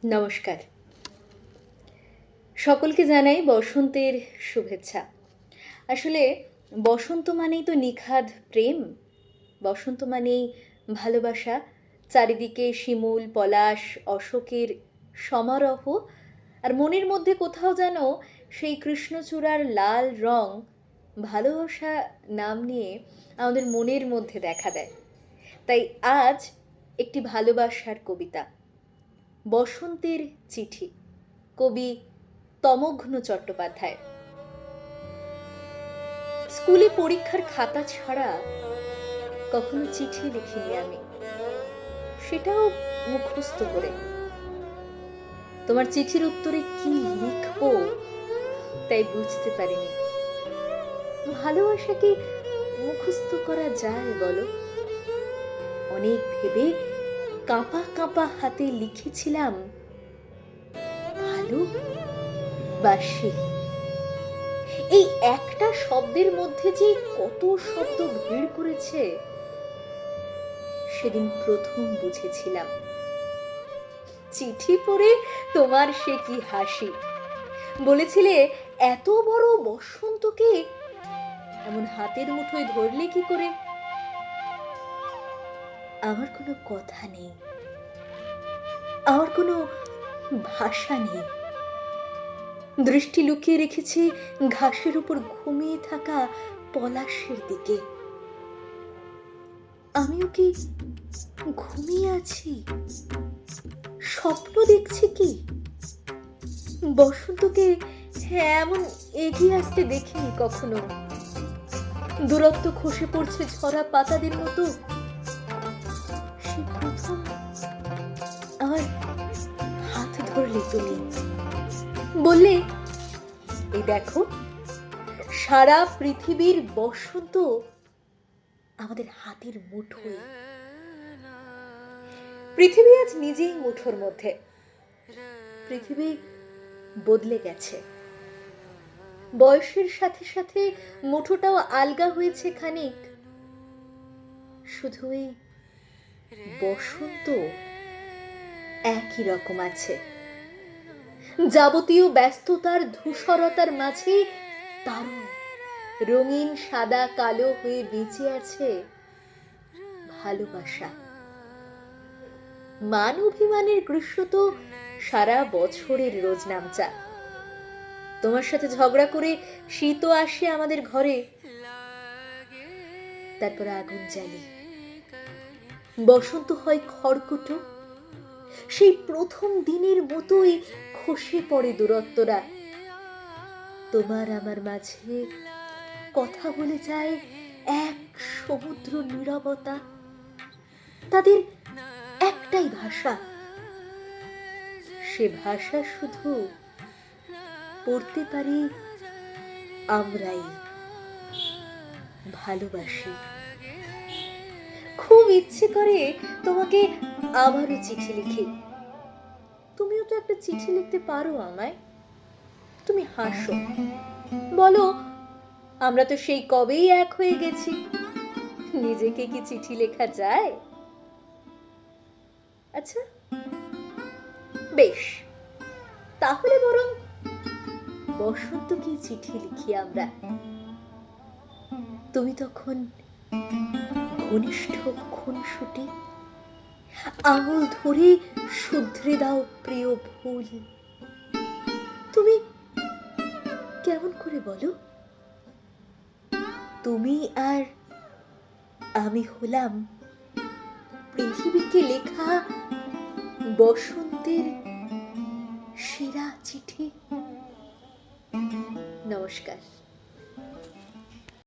নমস্কার। সকলকে জানাই বসন্তের শুভেচ্ছা। আসলে বসন্ত মানেই তো নিখাদ প্রেম। বসন্ত মানেই ভালোবাসা। চারিদিকে শিমুল, পলাশ, অশোকের সমারোহ। আর মনের মধ্যে কোথাও যেন সেই কৃষ্ণচূড়ার লাল রং ভালোবাসা নাম নিয়ে আমাদের মনের মধ্যে দেখা দেয়। তাই আজ একটি ভালোবাসার কবিতা। বসন্তের চিঠি, কবি তমঘ্ন চট্টোপাধ্যায়। স্কুলে পরীক্ষার খাতা ছাড়া কখনো চিঠি লিখিনি আমি, সেটাও মুখস্থ করে। তোমার চিঠির উত্তরে কি লিখবো তাই বুঝতে পারিনি। ভালোবাসা কি মুখস্থ করা যায় বলো? অনেক ভেবে কাঁপা কাঁপা হাতে লিখেছিলাম, ভালোবাসি। এই একটা শব্দের মধ্যে যে কত শব্দ ভিড় করেছে সেদিন প্রথম বুঝেছিলাম। চিঠি পড়ে তোমার সে কি হাসি, বলেছিলে এত বড় বসন্তকে এমন হাতের মুঠোয় ধরলে কি করে। আমার কোনো কথা নেই, আমার কোনো ভাষা নেই। দৃষ্টি লুকিয়ে রেখেছি ঘাসের উপর ঘুমিয়ে থাকা পলাশের দিকে। আমিও কি ঘুমিয়ে আছি? স্বপ্ন দেখছি কি? বসন্তকে এমন এগিয়ে আসতে দেখিনি কখনো। দূরত্ব খসে পড়ছে ঝরা পাতাদের মতো। সে প্রথম আমার হাত ধরলে তুমি, বললে এই দেখো সারা পৃথিবীর বসন্ত আমাদের হাতের মুঠোয়। পৃথিবী আজ নিজেই মুঠোর মধ্যে। পৃথিবী বদলে গেছে, বয়সের সাথে সাথে মুঠোটাও আলগা হয়েছে খানিক। শুধু এই বসন্ত একই রকম আছে। যাবতীয় ব্যস্ততার ধূসরতার মাঝে দারুণ রঙিন সাদা কালো হয়ে বেঁচে আছে ভালোবাসা। মান অভিমানের গ্রীষ্ম তো সারা বছরের রোজ নামচা। তোমার সাথে ঝগড়া করে শীতও আসে আমাদের ঘরে। তারপর আগুন জ্বালি, বসন্ত হয় খড়কুটো। সেই প্রথম দিনের মতোই খসে পড়ে দূরত্বরা। তোমার আমার মাঝে কথা বলে যায় এক সমুদ্র নীরবতা। তাদের একটাই ভাষা, সে ভাষা শুধু পড়তে পারি আমরাই। ভালোবাসি। খুব ইচ্ছে করে তোমাকে আবারও চিঠি লিখি। তুমিও তো একটা চিঠি লিখতে পারো আমায়। তুমি হাসো, বলো আমরা তো সেই কবেই এক হয়ে গেছি। নিজেকে কি চিঠি লেখা যায়? আচ্ছা বেশ, তাহলে বরং বসন্তকে চিঠি লিখি আমরা। তুমি তখন ঘনিষ্ঠ খুনসুটি, আঙুল ধরে শুধরে দাও প্রিয় ভুল। তুমি কেমন করে বলো, তুমি আর আমি হলাম পৃথিবীকে লেখা বসন্তের সেরা চিঠি। নমস্কার।